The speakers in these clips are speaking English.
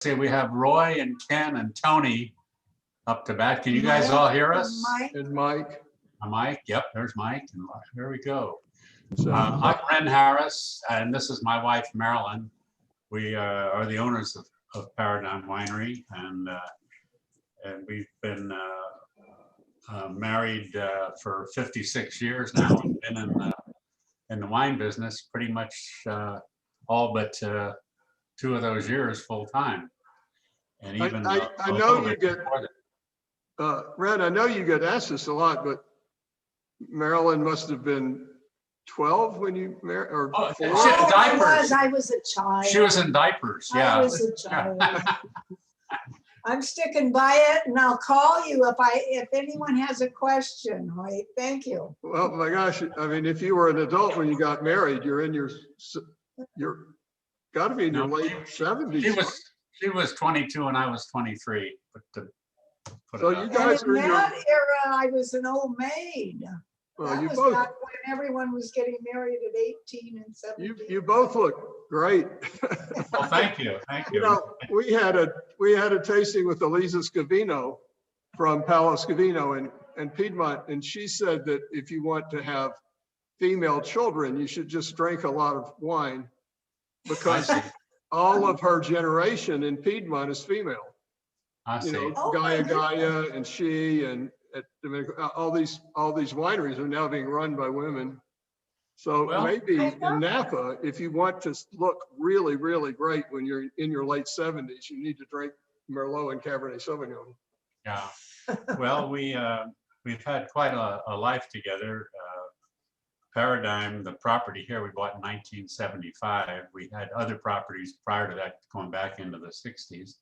See, we have Roy and Ken and Tony up to bat. Can you guys all hear us? Mike. And Mike. Mike, yep, there's Mike. And here we go. So, I'm Ren Harris, and this is my wife, Marilyn. We are the owners of Paradigm Winery, and we've been married for 56 years now, and been in the wine business pretty much all but 2 of those years full time. And even I know you get, Ren, I know you get asked this a lot, but Marilyn must have been 12 when you married, or 4? Diapers. I was a child. She was in diapers, yeah. I was a child. I'm sticking by it, and I'll call you if anyone has a question. Right? Thank you. Well, my gosh, I mean, if you were an adult when you got married, you're got to be in your late 70s. She was 22 and I was 23. So you guys in that era, I was an old maid. Well, that you was both, back when everyone was getting married at 18 and 17. you both look great. Well, thank you, thank you. You know, we had a tasting with Elisa Scavino from Palo Scavino and Piedmont, and she said that if you want to have female children, you should just drink a lot of wine, because all of her generation in Piedmont is female. I see. You know, Gaia and she and all these wineries are now being run by women. So maybe in Napa, if you want to look really, really great when you're in your late 70s, you need to drink Merlot and Cabernet Sauvignon. Yeah. Well, we've had quite a life together. Paradigm, the property here we bought in 1975. We had other properties prior to that going back into the 60s.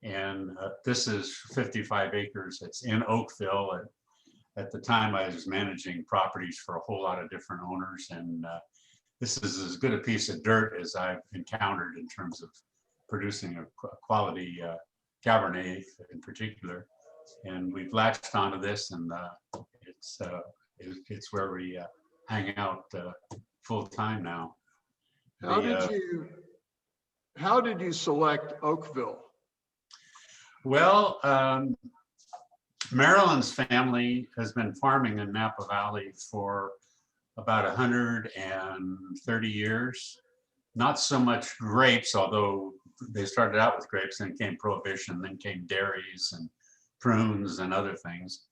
And this is 55 acres. It's in Oakville. And at the time, I was managing properties for a whole lot of different owners. And this is as good a piece of dirt as I've encountered in terms of producing a quality Cabernet in particular. And we've latched onto this, and it's where we hang out full time now. How did you select Oakville? Well, Marilyn's family has been farming in Napa Valley for about 130 years. Not so much grapes, although they started out with grapes, then came Prohibition, then came dairies and prunes and other things.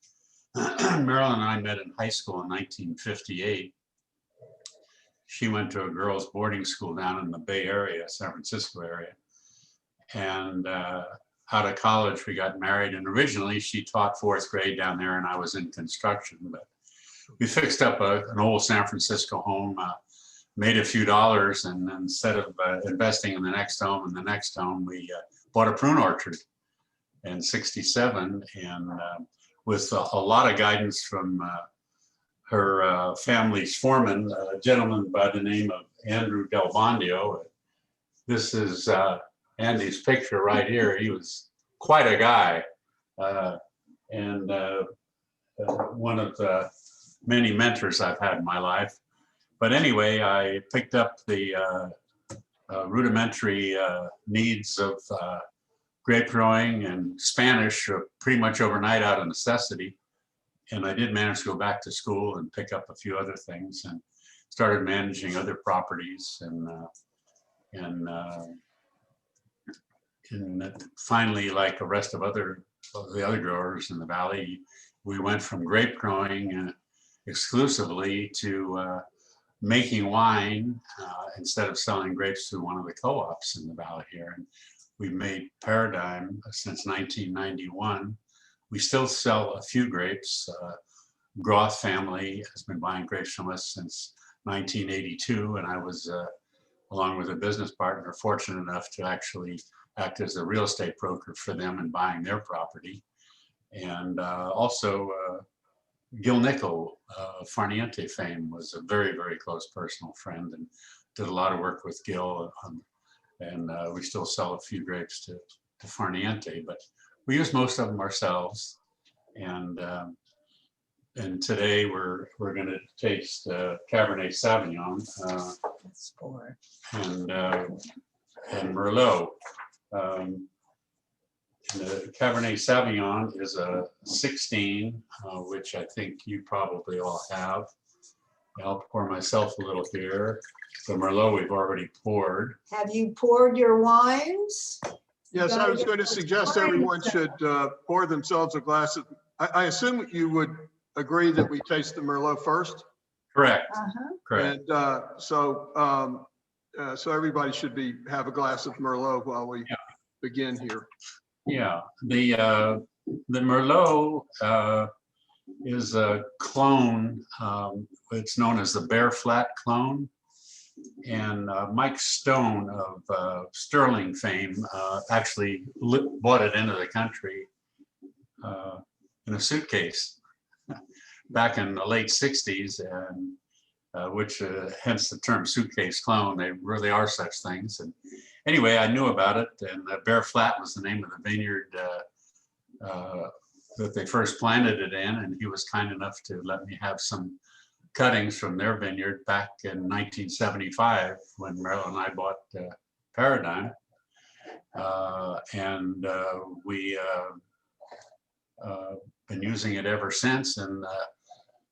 Marilyn and I met in high school in 1958. She went to a girls' boarding school down in the Bay Area, San Francisco area. And out of college, we got married. And originally, she taught 4th grade down there, and I was in construction. But we fixed up an old San Francisco home, made a few dollars, and instead of investing in the next home and the next home, we bought a prune orchard in '67, and with a lot of guidance from her family's foreman, a gentleman by the name of Andrew Del Bondio. This is Andy's picture right here. He was quite a guy, and one of the many mentors I've had in my life. But anyway, I picked up the rudimentary needs of grape growing and Spanish pretty much overnight out of necessity. And I did manage to go back to school and pick up a few other things and started managing other properties. And finally, like the rest of the other growers in the valley, we went from grape growing exclusively to making wine instead of selling grapes to one of the co-ops in the valley here. And we've made Paradigm since 1991. We still sell a few grapes. Groth family has been buying grapes from us since 1982, and I was, along with a business partner, fortunate enough to actually act as a real estate broker for them in buying their property. And also Gil Nickel, Farniente fame, was a very, very close personal friend, and did a lot of work with Gil. And we still sell a few grapes to Farniente, but we use most of them ourselves. And today we're going to taste Cabernet Sauvignon and Merlot. The Cabernet Sauvignon is a 16, which I think you probably all have. I'll pour myself a little here. The Merlot we've already poured. Have you poured your wines? Yes, I was going to suggest everyone should pour themselves a glass of, I assume you would agree that we taste the Merlot first? Correct. Correct. And so everybody should have a glass of Merlot while we begin here. Yeah, the Merlot is a clone. It's known as the Bear Flat clone. And Mike Stone of Sterling fame actually bought it into the country in a suitcase back in the late 60s, and which hence the term suitcase clone. They really are such things. And anyway, I knew about it, and Bear Flat was the name of the vineyard that they first planted it in, and he was kind enough to let me have some cuttings from their vineyard back in 1975 when Marilyn and I bought Paradigm. We been using it ever since. And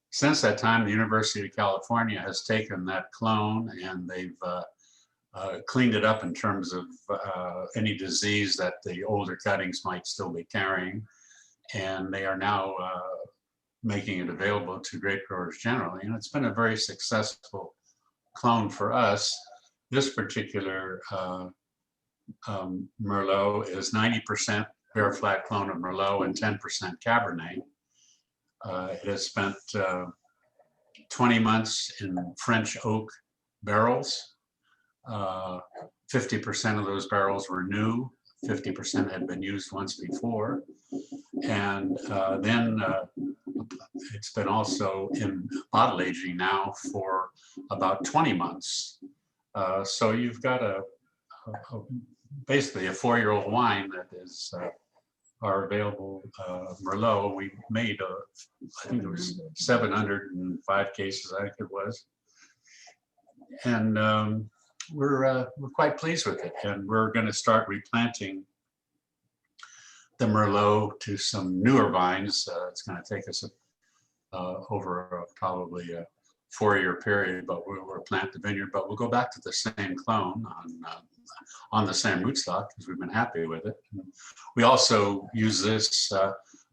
since that time, the University of California has taken that clone and they've cleaned it up in terms of any disease that the older cuttings might still be carrying. And they are now making it available to grape growers generally. And it's been a very successful clone for us. This particular Merlot is 90% Bear Flat clone of Merlot and 10% Cabernet. It has spent 20 months in French oak barrels. 50% of those barrels were new, 50% had been used once before. And then it's been also in bottle aging now for about 20 months. So you've got basically a 4-year-old wine that is our available Merlot. We made, I think it was 705 cases, I think it was. And we're quite pleased with it. And we're going to start replanting the Merlot to some newer vines. It's going to take us over probably a 4-year period, but we'll plant the vineyard. But we'll go back to the same clone on the same rootstock because we've been happy with it. And we also use this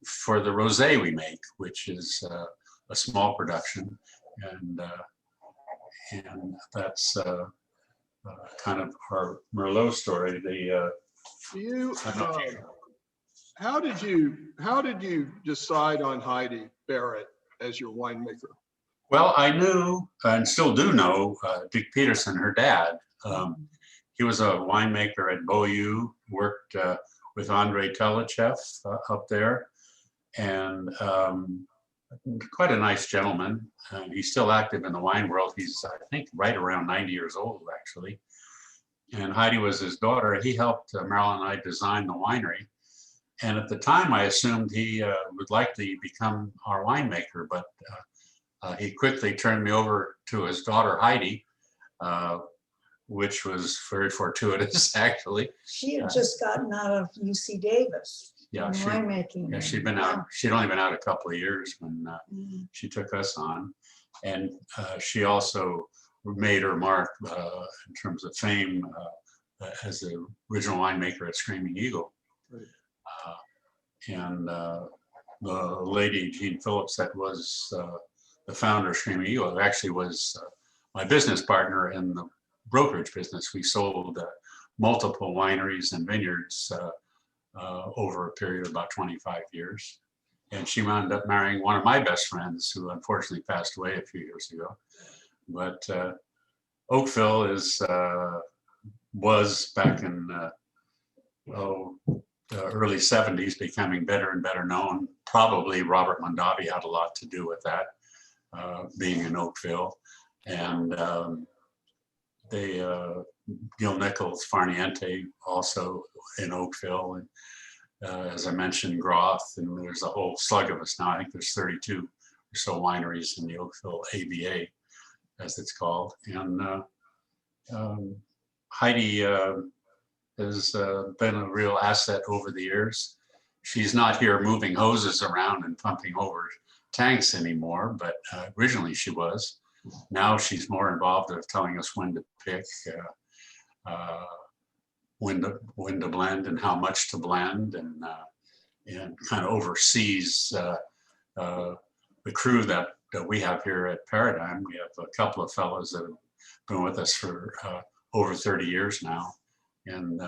for the rosé we make, which is a small production, and that's kind of our Merlot story. How did you decide on Heidi Barrett as your winemaker? Well, I knew and still do know Dick Peterson, her dad. He was a winemaker at Beaulieu, worked with Andrei Telichev up there, and quite a nice gentleman. He's still active in the wine world. He's, I think, right around 90 years old, actually. And Heidi was his daughter. He helped Marilyn and I design the winery. And at the time, I assumed he would likely become our winemaker, but he quickly turned me over to his daughter, Heidi, which was very fortuitous, actually. She had just gotten out of UC Davis. Yeah, winemaking. Yeah, she'd been out. She'd only been out a couple of years when she took us on, and she also made her mark in terms of fame as the original winemaker at Screaming Eagle. Right. And the lady Jean Phillips, that was the founder of Screaming Eagle, actually was my business partner in the brokerage business. We sold multiple wineries and vineyards over a period of about 25 years. And she wound up marrying one of my best friends, who unfortunately passed away a few years ago. But Oakville was back in the early 70s becoming better and better known. Probably Robert Mondavi had a lot to do with that, being in Oakville. And Gil Nichols, Farniente, also in Oakville. And as I mentioned, Groth, and there's a whole slug of us now. I think there's 32 or so wineries in the Oakville AVA, as it's called. And Heidi has been a real asset over the years. She's not here moving hoses around and pumping over tanks anymore, but originally she was. Now she's more involved of telling us when to pick, when to blend and how much to blend, and kind of oversees the crew that we have here at Paradigm. We have a couple of fellows that have been with us for over 30 years now, and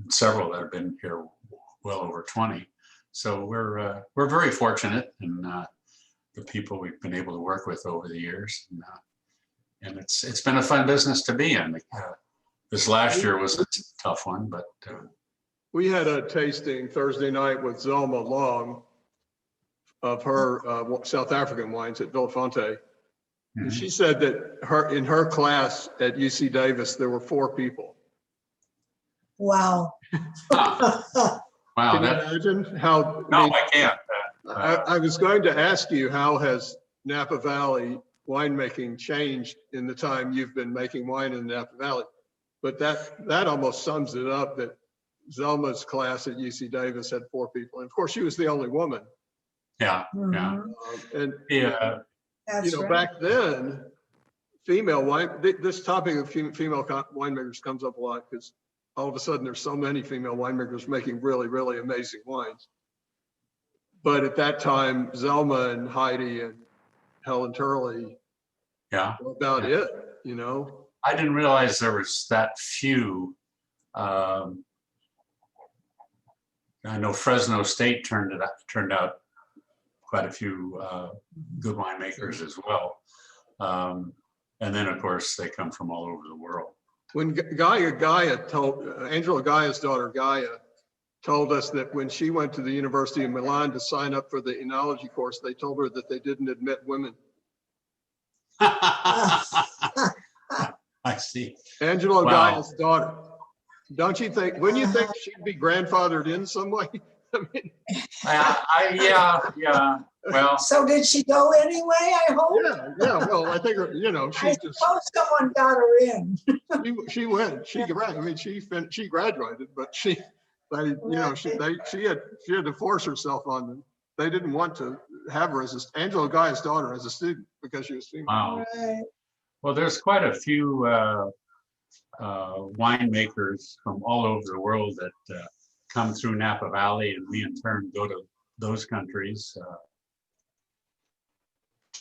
several that have been here well over 20. So we're very fortunate in the people we've been able to work with over the years, and it's been a fun business to be in. This last year was a tough one, but we had a tasting Thursday night with Zelma Long of her South African wines at Villafonte. And she said that in her class at UC Davis, there were 4 people. Wow. wow. Can you imagine how? No, I can't. I was going to ask you, how has Napa Valley winemaking changed in the time you've been making wine in Napa Valley? But that almost sums it up, that Zelma's class at UC Davis had 4 people. And of course, she was the only woman. Yeah, yeah. And That's right. back then, female wine, this topic of female winemakers comes up a lot because all of a sudden there's so many female winemakers making really, really amazing wines. But at that time, Zelma and Heidi and Helen Turley were about it, you know. I didn't realize there was that few. I know Fresno State turned out quite a few good winemakers as well. And then, of course, they come from all over the world. When Gaia told, Angela Gaia's daughter Gaia told us that when she went to the University of Milan to sign up for the enology course, they told her that they didn't admit women. I see. Angela Gaia's daughter. Don't you think, wouldn't you think she'd be grandfathered in some way? I mean, yeah. Well, so did she go anyway, I hope? Yeah. Well, I think, you know, I suppose someone got her in. she went. She graduated, but she had to force herself on them. They didn't want to have her as Angela Gaia's daughter as a student because she was female. Wow. Right. Well, there's quite a few winemakers from all over the world that come through Napa Valley, and we in turn go to those countries.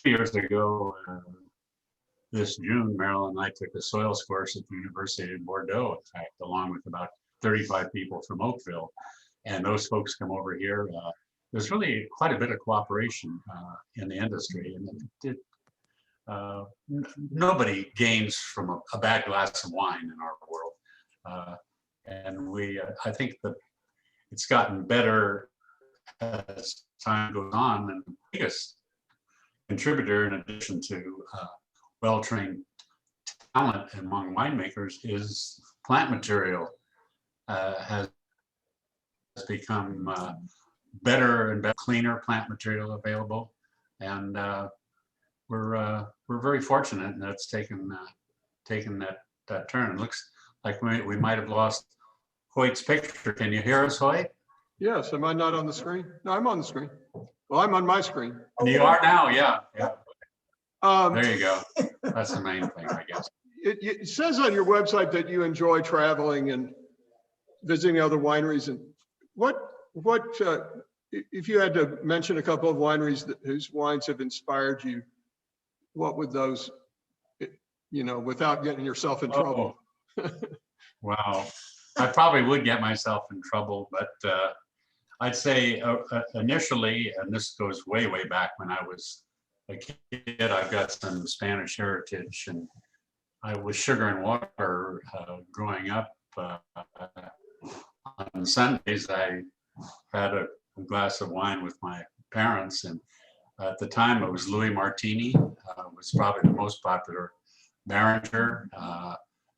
2 years ago, this June, Marilyn and I took a soils course at the University of Bordeaux, in fact, along with about 35 people from Oakville. And those folks come over here. There's really quite a bit of cooperation in the industry. And nobody gains from a bad glass of wine in our world. And I think that it's gotten better as time goes on. And the biggest contributor, in addition to well-trained talent among winemakers, is plant material has become better and better, cleaner plant material available, and we're very fortunate that it's taken that turn. It looks like we might have lost Hoyt's picture. Can you hear us, Hoyt? Yes. Am I not on the screen? No, I'm on the screen. Well, I'm on my screen. You are now, yeah. There you go. That's the main thing, I guess. It says on your website that you enjoy traveling and visiting other wineries. And what if you had to mention a couple of wineries whose wines have inspired you, what would those, without getting yourself in trouble? Wow. I probably would get myself in trouble, but I'd say initially, and this goes way, way back when I was a kid, I've got some Spanish heritage, and I was sugar and water growing up. On Sundays, I had a glass of wine with my parents, and at the time it was Louis Martini, was probably the most popular Behringer,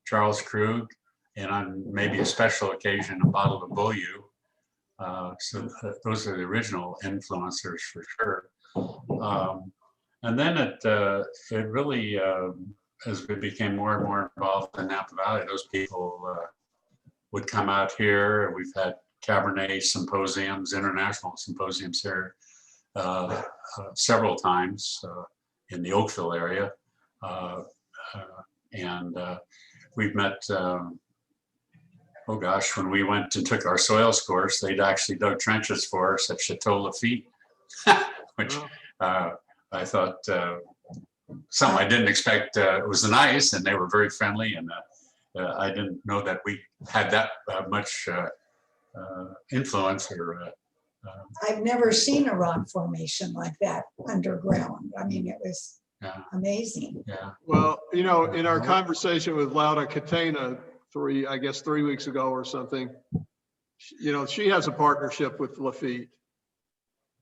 Charles Krug, and on maybe a special occasion, a bottle of Beaulieu. So those are the original influencers for sure. And then it really as we became more and more involved in Napa Valley, those people would come out here. We've had Cabernet symposiums, international symposiums here several times in the Oakville area. And we've met, oh gosh, when we went and took our soils course, they'd actually dug trenches for us at Chateau Lafite, which I thought something I didn't expect. It was nice, and they were very friendly, and I didn't know that we had that much influence. Or I've never seen a rock formation like that underground. I mean, it was amazing. Yeah. Well, you know, in our conversation with Lauda Catena 3 weeks ago or something, you know, she has a partnership with Lafite.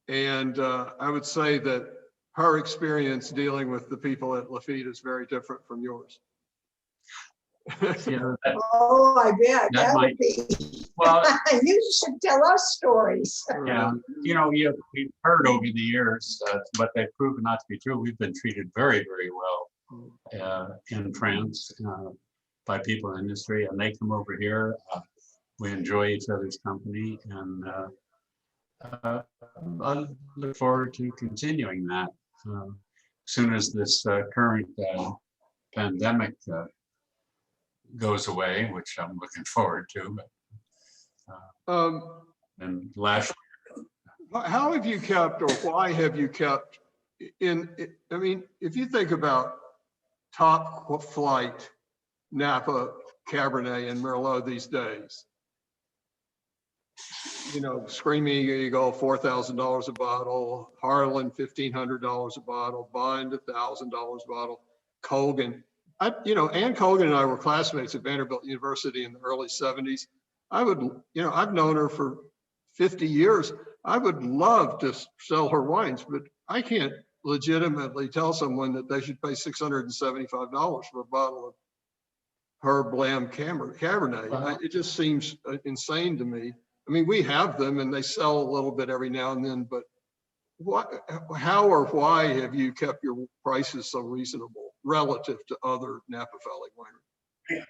And I would say that her experience dealing with the people at Lafite is very different from yours. Yeah, Oh, I bet. That might- would be. well, You should tell us stories. yeah, you know, we've heard over the years, but they've proven not to be true. We've been treated very, very well in France by people in the industry, and they come over here. We enjoy each other's company, and I look forward to continuing that. As soon as this current pandemic goes away, which I'm looking forward to. But, and last How have you kept, or why have you kept I mean, if you think about top flight Napa, Cabernet, and Merlot these days, you know, Screaming Eagle, $4,000 a bottle, Harlan, $1,500 a bottle, Bond, $1,000 a bottle, Colgan. You know, Ann Colgan and I were classmates at Vanderbilt University in the early 70s. I've known her for 50 years. I would love to sell her wines, but I can't legitimately tell someone that they should pay $675 for a bottle of her Blam Cabernet. Wow. It just seems insane to me. I mean, we have them and they sell a little bit every now and then, but how or why have you kept your prices so reasonable relative to other Napa Valley wineries?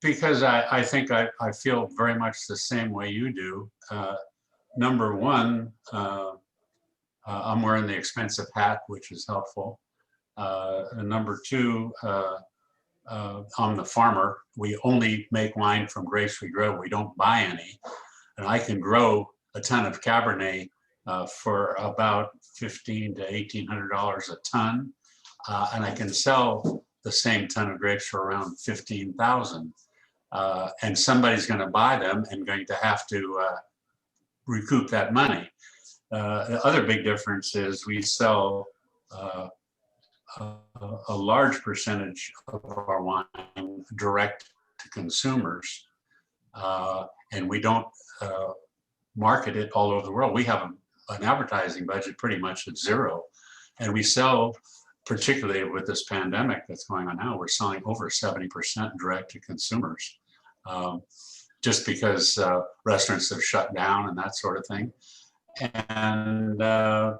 Because I think I feel very much the same way you do. Number one, I'm wearing the expensive hat, which is helpful. And number two, I'm the farmer. We only make wine from grapes we grow. We don't buy any. And I can grow a ton of Cabernet for about $1,500 to $1,800 a ton. And I can sell the same ton of grapes for around $15,000. And somebody's going to buy them and going to have to recoup that money. The other big difference is we sell a large percentage of our wine direct to consumers, and we don't market it all over the world. We have an advertising budget pretty much at zero, and we sell, particularly with this pandemic that's going on now, we're selling over 70% direct to consumers, just because restaurants have shut down and that sort of thing. And I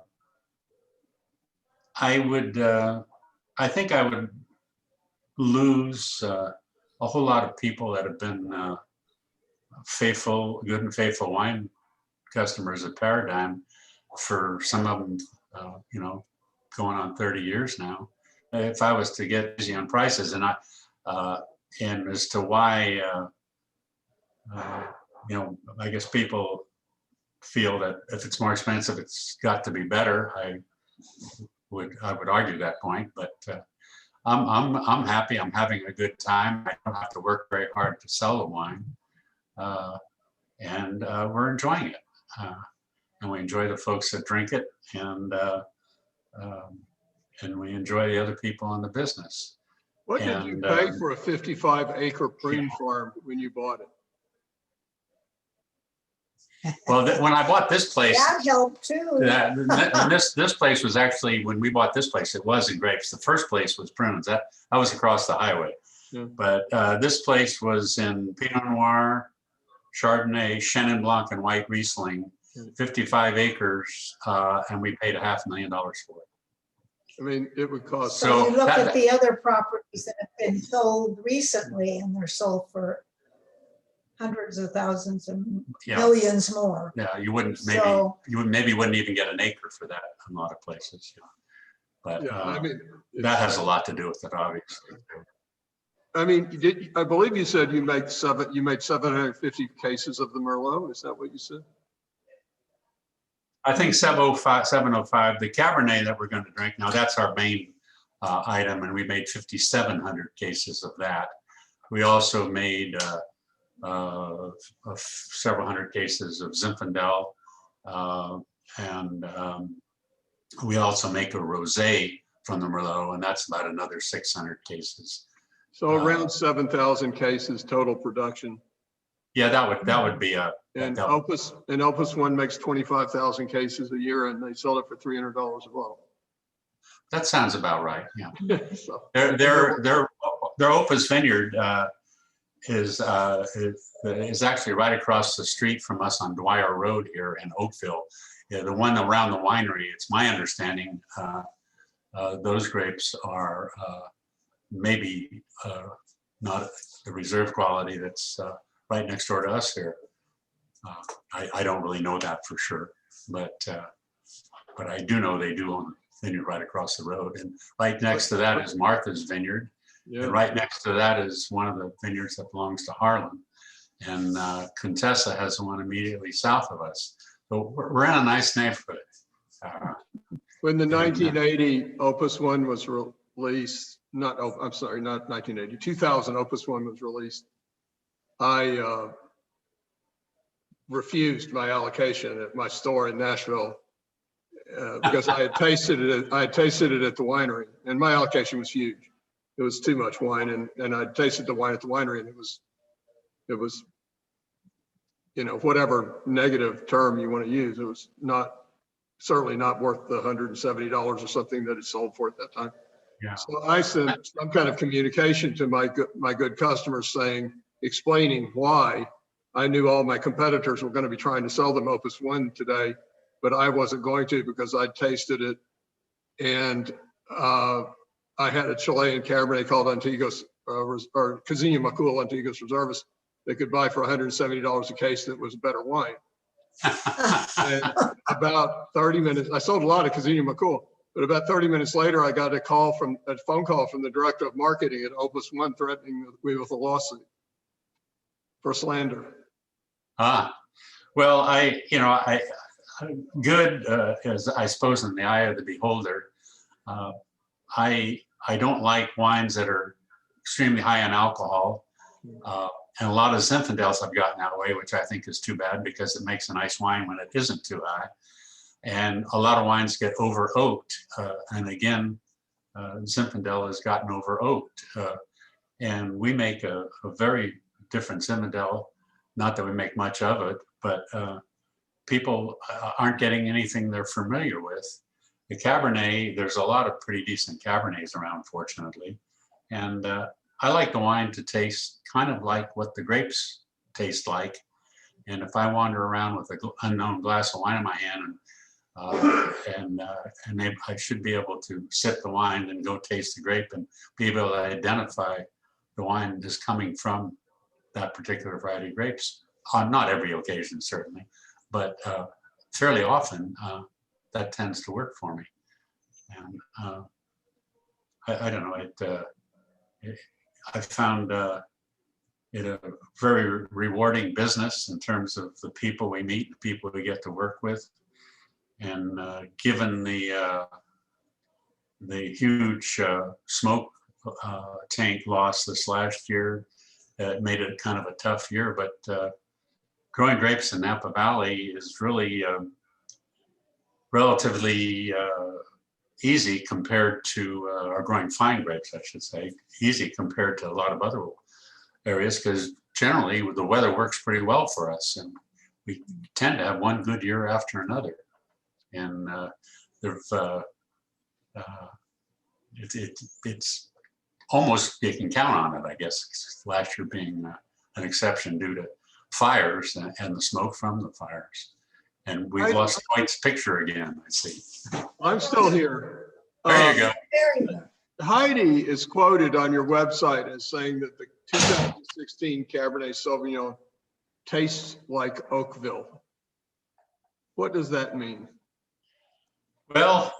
think I would lose a whole lot of people that have been good and faithful wine customers at Paradigm for some of them, going on 30 years now. If I was to get easy on prices, and as to why, I guess people feel that if it's more expensive, it's got to be better. I would argue that point, but I'm happy. I'm having a good time. I don't have to work very hard to sell the wine, and we're enjoying it. And we enjoy the folks that drink it, and we enjoy the other people in the business. What did you pay for a 55-acre prune farm when you bought it? Well, when I bought this place, That helped too. this place was actually, when we bought this place, it wasn't grapes. The first place was prunes. That was across the highway. Yeah. But this place was in Pinot Noir, Chardonnay, Chenin Blanc, and White Riesling, 55 acres, and we paid $500,000 for it. I mean, it would cost. So you look that- at the other properties that have been sold recently and they're sold for hundreds of thousands and Yeah. millions more. Yeah, you wouldn't So- maybe wouldn't even get an acre for that in a lot of places. Yeah. But Yeah, I mean, that has a lot to do with it, obviously. I mean, I believe you said you made 750 cases of the Merlot. Is that what you said? I think 705, the Cabernet that we're going to drink now, that's our main item, and we made 5,700 cases of that. We also made several hundred cases of Zinfandel, and we also make a rosé from the Merlot, and that's about another 600 cases. So around 7,000 cases total production. Yeah, that would be a. And that- Opus One makes 25,000 cases a year, and they sell it for $300 a bottle. That sounds about right. Yeah. So, Their Opus Vineyard is actually right across the street from us on Dwyer Road here in Oakville. Yeah, the one around the winery, it's my understanding, those grapes are maybe not the reserve quality that's right next door to us here. I don't really know that for sure, but I do know they do own a vineyard right across the road. And right next to that is Martha's Vineyard. yeah. And right next to that is one of the vineyards that belongs to Harlan. And Contessa has one immediately south of us. So we're in a nice neighborhood. When the 1980 Opus One was released, I'm sorry, not 1980, 2000 Opus One was released, I refused my allocation at my store in Nashville because I had tasted it at the winery, and my allocation was huge. It was too much wine, and I tasted the wine at the winery, and it was, you know, whatever negative term you want to use, it was certainly not worth the $170 or something that it sold for at that time. Yeah. So I sent some kind of communication to my good customers explaining why I knew all my competitors were going to be trying to sell them Opus One today, but I wasn't going to because I tasted it. And I had a Chilean Cabernet called Antiguos, or Casino Macul Antiguos Reservas, they could buy for $170 a case that was a better wine. And about 30 minutes, I sold a lot of Casino Macul, but about 30 minutes later, I got a phone call from the director of marketing at Opus One threatening me with a lawsuit for slander. Well, good as I suppose in the eye of the beholder. I don't like wines that are extremely high in alcohol. And a lot of Zinfandels have gotten that way, which I think is too bad because it makes a nice wine when it isn't too high. And a lot of wines get over oaked. And again, Zinfandel has gotten over oaked. And we make a very different Zinfandel, not that we make much of it, but people aren't getting anything they're familiar with. The Cabernet, there's a lot of pretty decent Cabernets around, fortunately. And I like the wine to taste kind of like what the grapes taste like. And if I wander around with an unknown glass of wine in my hand, I should be able to sip the wine and go taste the grape and be able to identify the wine is coming from that particular variety of grapes. On not every occasion, certainly, but fairly often that tends to work for me. And I don't know, I found it a very rewarding business in terms of the people we meet, the people we get to work with. And given the huge smoke tank loss this last year, it made it kind of a tough year. But growing grapes in Napa Valley is really relatively easy compared to, or growing fine grapes, I should say, easy compared to a lot of other areas, because generally the weather works pretty well for us, and we tend to have one good year after another. And it's almost, you can count on it, I guess, last year being an exception due to fires and the smoke from the fires. And we've lost White's picture again, I see. I'm still here. There you go. Very good. Heidi is quoted on your website as saying that the 2016 Cabernet Sauvignon tastes like Oakville. What does that mean? Well,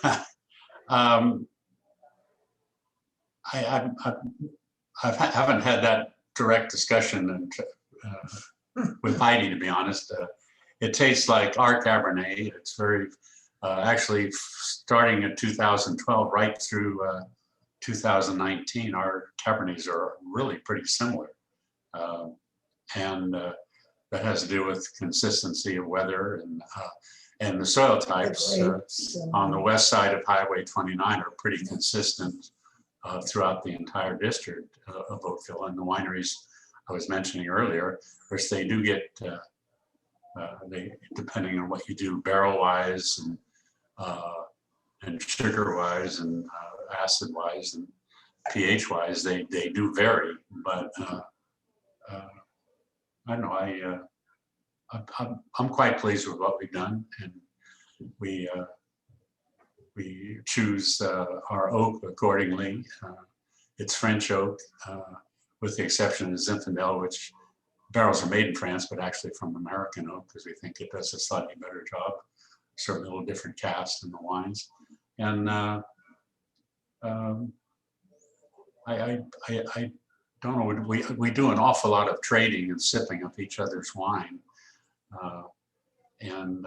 I haven't had that direct discussion with Heidi, to be honest. It tastes like our Cabernet. It's very, actually starting in 2012 right through 2019, our Cabernets are really pretty similar. And that has to do with consistency of weather and the soil types on the west side of Highway 29 are pretty consistent throughout the entire district of Oakville. And the wineries I was mentioning earlier, of course, they do get, depending on what you do barrel-wise and sugar-wise and acid-wise and pH-wise, they do vary. But I don't know, I'm quite pleased with what we've done, and we choose our oak accordingly. It's French oak, with the exception of Zinfandel, which barrels are made in France, but actually from American oak, because we think it does a slightly better job. Certainly a little different cast in the wines. And I don't know, we do an awful lot of trading and sipping of each other's wine. I don't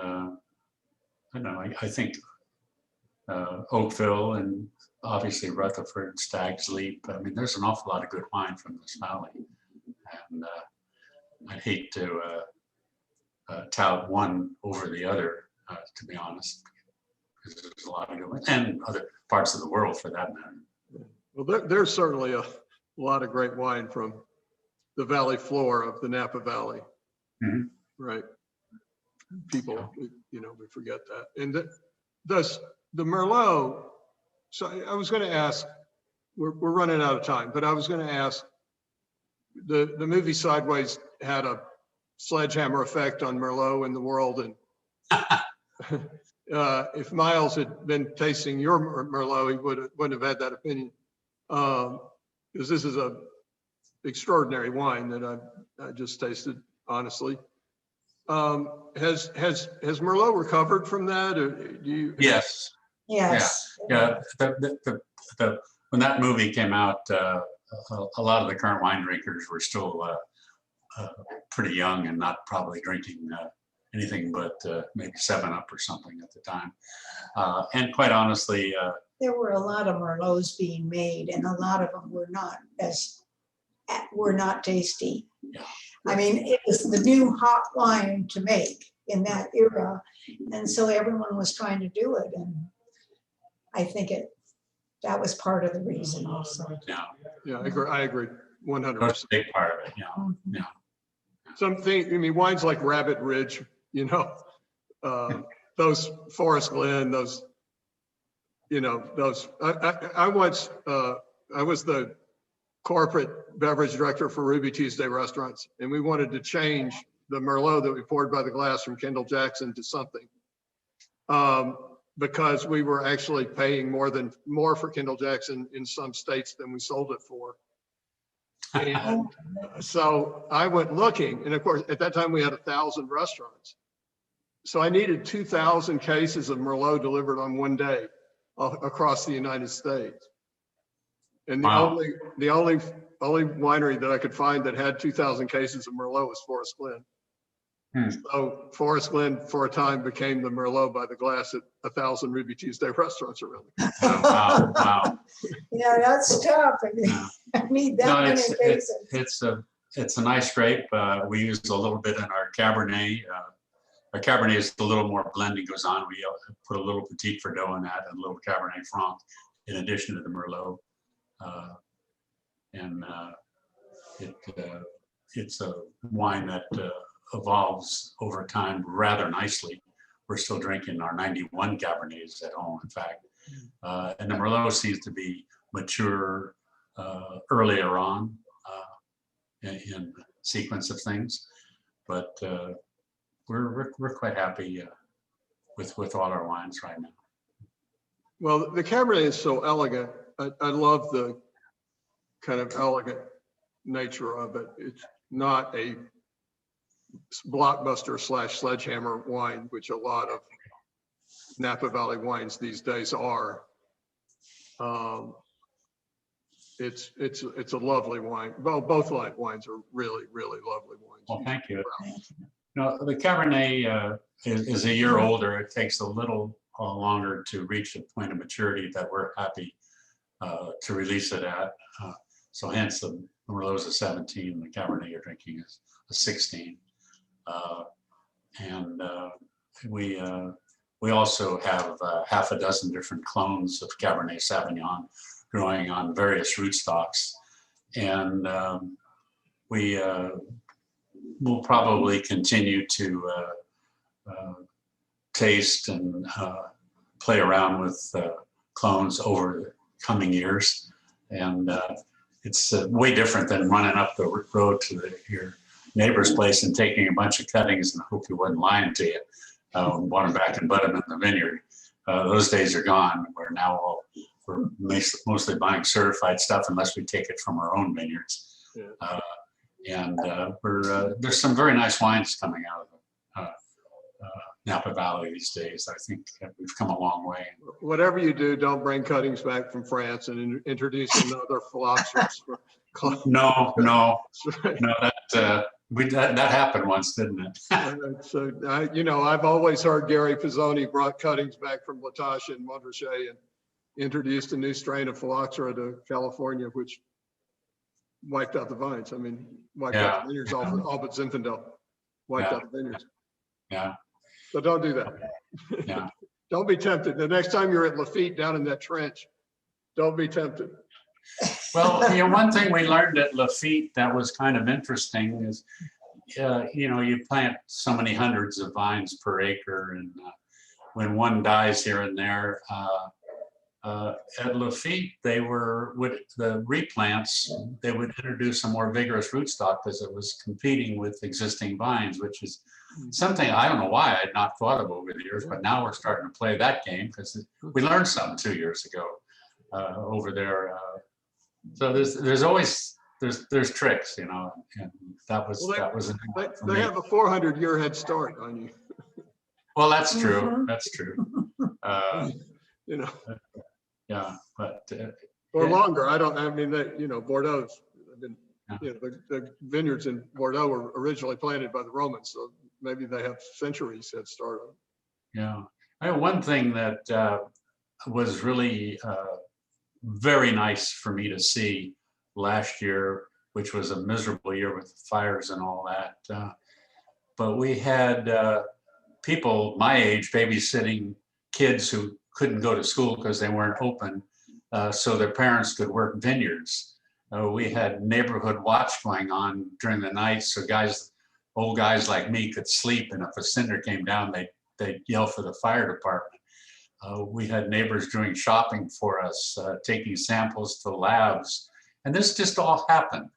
know, I think Oakville and obviously Rutherford, Stag's Leap. I mean, there's an awful lot of good wine from this valley. And I'd hate to tout one over the other, to be honest, because there's a lot of good ones, and other parts of the world for that matter. Well, there's certainly a lot of great wine from the valley floor of the Napa Valley. Mm-hmm. Right. People, we forget that. And the Merlot, so I was going to ask, we're running out of time, but I was going to ask, the movie Sideways had a sledgehammer effect on Merlot in the world. And if Miles had been tasting your Merlot, he wouldn't have had that opinion. Because this is a extraordinary wine that I just tasted, honestly. Has Merlot recovered from that, or do you? Yes. Yes. Yeah. When that movie came out, a lot of the current wine drinkers were still pretty young and not probably drinking anything but maybe 7-Up or something at the time. And quite honestly, There were a lot of Merlots being made, and a lot of them were not tasty. Yeah. I mean, it was the new hot wine to make in that era, and so everyone was trying to do it, and I think that was part of the reason also. Yeah, I agree, 100%. that's a big part of it. Yeah. Wines like Rabbit Ridge, those Forest Glen, those. I was the corporate beverage director for Ruby Tuesday Restaurants, and we wanted to change the Merlot that we poured by the glass from Kendall Jackson to something, because we were actually paying more for Kendall Jackson in some states than we sold it for. And so I went looking, and of course, at that time we had 1,000 restaurants. So I needed 2,000 cases of Merlot delivered on one day across the United States. And the only winery that I could find that had 2,000 cases of Merlot was Forest Glen. So Forest Glen for a time became the Merlot by the glass at 1,000 Ruby Tuesday restaurants around the country. Wow. Yeah, that's tough. I need that many cases. It's a nice grape. We use a little bit in our Cabernet. Our Cabernet is a little more blending goes on. We put a little Petit Verdot in that and a little Cabernet Franc in addition to the Merlot. It's a wine that evolves over time rather nicely. We're still drinking our 91 Cabernets at home, in fact. And the Merlot seems to be mature earlier on in the sequence of things. But we're quite happy with all our wines right now. Well, the Cabernet is so elegant. I love the kind of elegant nature of it. It's not a blockbuster / sledgehammer wine, which a lot of Napa Valley wines these days are. It's a lovely wine. Well, both wines are really, really lovely wines. Well, thank you. No, the Cabernet is a year older. It takes a little longer to reach the point of maturity that we're happy to release it at. So hence the Merlot's a 17, the Cabernet you're drinking is a 16. And we also have half a dozen different clones of Cabernet Sauvignon growing on various rootstocks. And we will probably continue to taste and play around with clones over the coming years. And it's way different than running up the road to your neighbor's place and taking a bunch of cuttings and hope he wasn't lying to you. Want them back and put them in the vineyard. Those days are gone. We're mostly buying certified stuff unless we take it from our own vineyards. Yeah. There's some very nice wines coming out of Napa Valley these days. I think we've come a long way. Whatever you do, don't bring cuttings back from France and introduce another phylloxeras. No, that happened once, didn't it? So, I've always heard Gary Pizzoni brought cuttings back from Latasha and Montrachet and introduced a new strain of phylloxera to California, which wiped out the vines. I mean, wiped out the vineyards, all but Zinfandel. Wiped out the vineyards. Yeah. So don't do that. Yeah. Don't be tempted. The next time you're at Lafitte down in that trench, don't be tempted. Well, one thing we learned at Lafitte that was kind of interesting is, you plant so many hundreds of vines per acre, and when one dies here and there, at Lafitte, the replants, they would introduce a more vigorous rootstock because it was competing with existing vines, which is something I don't know why I had not thought of over the years, but now we're starting to play that game because we learned something 2 years ago over there. So there's always tricks, and that was they have a 400-year head start on you. Well, that's true. Mm-hmm. That's true. Yeah, but or longer. Bordeaux's. The vineyards in Bordeaux were originally planted by the Romans, so maybe they have centuries head start on. Yeah, one thing that was really very nice for me to see last year, which was a miserable year with fires and all that. But we had people my age babysitting kids who couldn't go to school because they weren't open, so their parents could work vineyards. We had neighborhood watch going on during the night, so old guys like me could sleep, and if a cinder came down, they'd yell for the fire department. We had neighbors doing shopping for us, taking samples to labs, and this just all happened.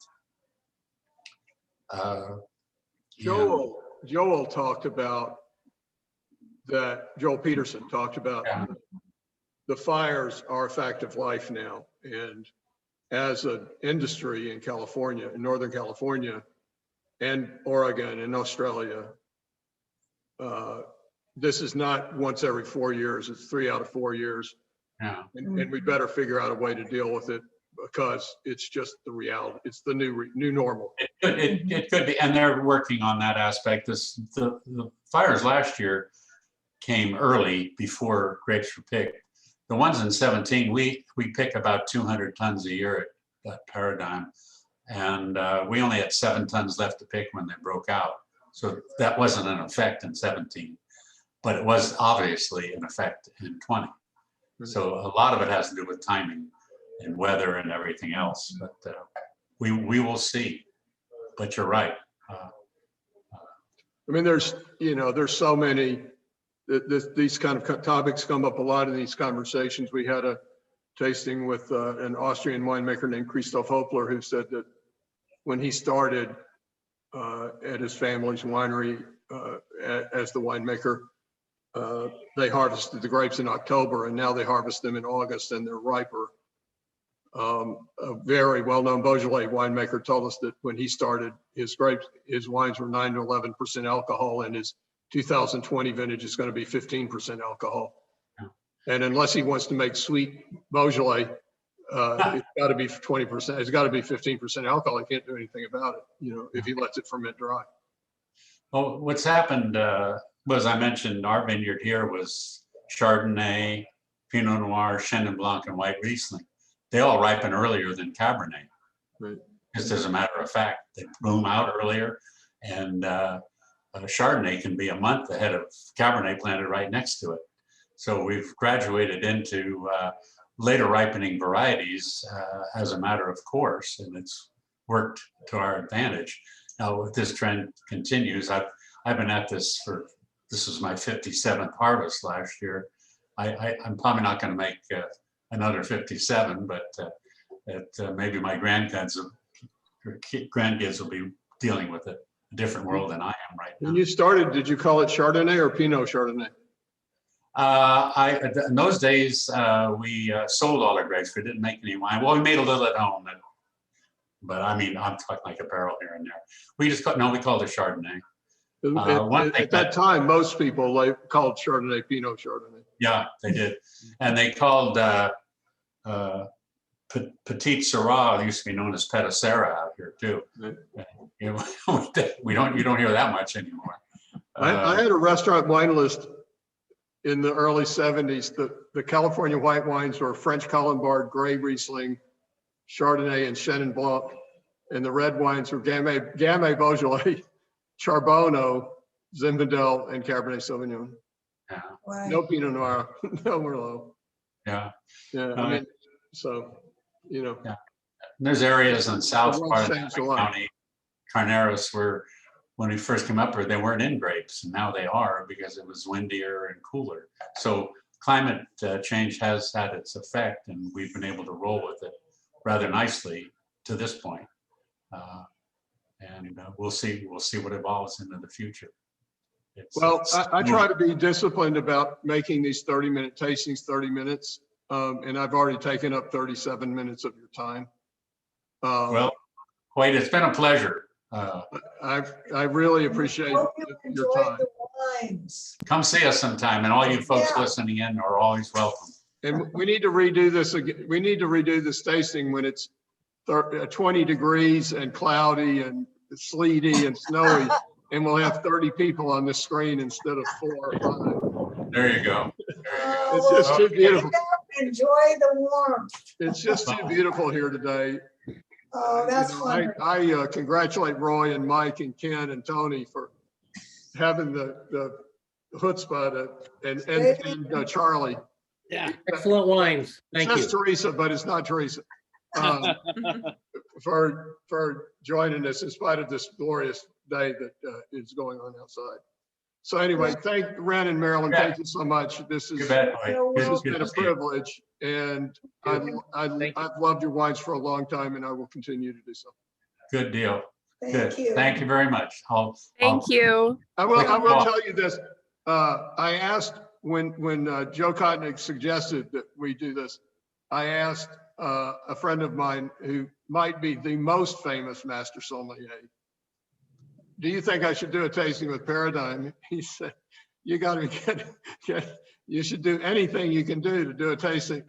Joel talked about that. Joel Peterson talked about the fires are a fact of life now, and as an industry in California, in Northern California, and Oregon and Australia, this is not once every 4 years, it's 3 out of 4 years. Yeah. And we better figure out a way to deal with it because it's just the reality. It's the new normal. It could be, and they're working on that aspect. The fires last year came early before grapes were picked. The ones in 17, we pick about 200 tons a year at Paradigm, and we only had 7 tons left to pick when they broke out. So that wasn't an effect in 17, but it was obviously an effect in 20. So a lot of it has to do with timing and weather and everything else, but we will see. But you're right. I mean, there's so many. These kind of topics come up a lot in these conversations. We had a tasting with an Austrian winemaker named Christoph Hopler, who said that when he started at his family's winery as the winemaker, they harvested the grapes in October, and now they harvest them in August, and they're riper. A very well-known Beaujolais winemaker told us that when he started his grapes, his wines were 9 to 11% alcohol, and his 2020 vintage is going to be 15% alcohol. And unless he wants to make sweet Beaujolais, it's got to be 20%. It's got to be 15% alcohol. He can't do anything about it, you know, if he lets it ferment dry. Well, what's happened was I mentioned our vineyard here was Chardonnay, Pinot Noir, Chenin Blanc, and White Riesling. They all ripen earlier than Cabernet. Right. Just as a matter of fact, they bloom out earlier, and Chardonnay can be a month ahead of Cabernet planted right next to it. So we've graduated into later ripening varieties as a matter of course, and it's worked to our advantage. Now, if this trend continues, I've been at this this is my 57th harvest last year. I'm probably not going to make another 57, but maybe my grandkids will be dealing with a different world than I am right now. When you started, did you call it Chardonnay or Pinot Chardonnay? In those days, we sold all our grapes. We didn't make any wine. Well, we made a little at home, but I mean, I'm talking like a barrel here and there. We called it Chardonnay. At that time, most people called Chardonnay Pinot Chardonnay. Yeah, they did, and they called Petit Syrah used to be known as Petitera out here too. Right. You don't hear that much anymore. I had a restaurant wine list in the early 70s. The California white wines were French Colombard, Gray Riesling, Chardonnay, and Chenin Blanc, and the red wines were Gamay Beaujolais, Charbonneau, Zinfandel, and Cabernet Sauvignon. Yeah. Wow. No Pinot Noir, no Merlot. Yeah. Yeah, I mean, so, you know. Yeah. There's areas in south The world part of changed the a lot. county, Carneros, where when we first came up here, they weren't in grapes, and now they are because it was windier and cooler. So climate change has had its effect, and we've been able to roll with it rather nicely to this point. And we'll see what evolves into the future. Well, I try to be disciplined about making these 30-minute tastings 30 minutes, and I've already taken up 37 minutes of your time. Well, Wade, it's been a pleasure. I really appreciate Hope you your enjoyed time. the wines. Come see us sometime, and all you folks Yeah. listening in are always welcome. And we need to redo this again. We need to redo this tasting when it's 20 degrees and cloudy and sleety and snowy, and we'll have 30 people on the screen instead of 4 or 5. There you go. It's just too beautiful. Enjoy the warmth. It's just too beautiful here today. Oh, that's You know, wonderful. I congratulate Roy and Mike and Ken and Tony for having the chutzpah and Charlie. Yeah, excellent wines. It Thank says you. Teresa, but it's not Teresa. For joining us in spite of this glorious day that is going on outside. So anyway, thank Ren and Marilyn. Thank you so much. This You is bet, Wade. This has Good been to a see you. privilege, and Thank I've loved your wines for a long time, and I will continue to do so. Good deal. Good. Thank you. Thank you very much. Thank you. I will Well- tell you this. I asked when Joe Kotnick suggested that we do this, I asked a friend of mine who might be the most famous master sommelier, do you think I should do a tasting with Paradigm? He said, you got to you should do anything you can do to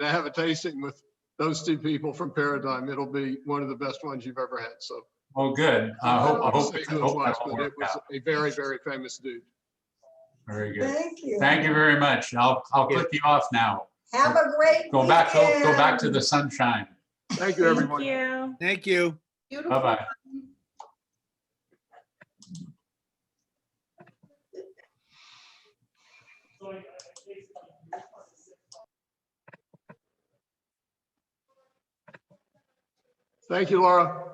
have a tasting with those two people from Paradigm. It'll be one of the best ones you've ever had. So Oh, good. I hope say that who it will was, but work it was out. a very, very famous dude. Very good. Thank you. Thank you very much. I'll click you off now. Have a great Go back to weekend. the sunshine. Thank you, everyone. you. Thank you. Beautiful. Bye-bye. Thank you, Laura.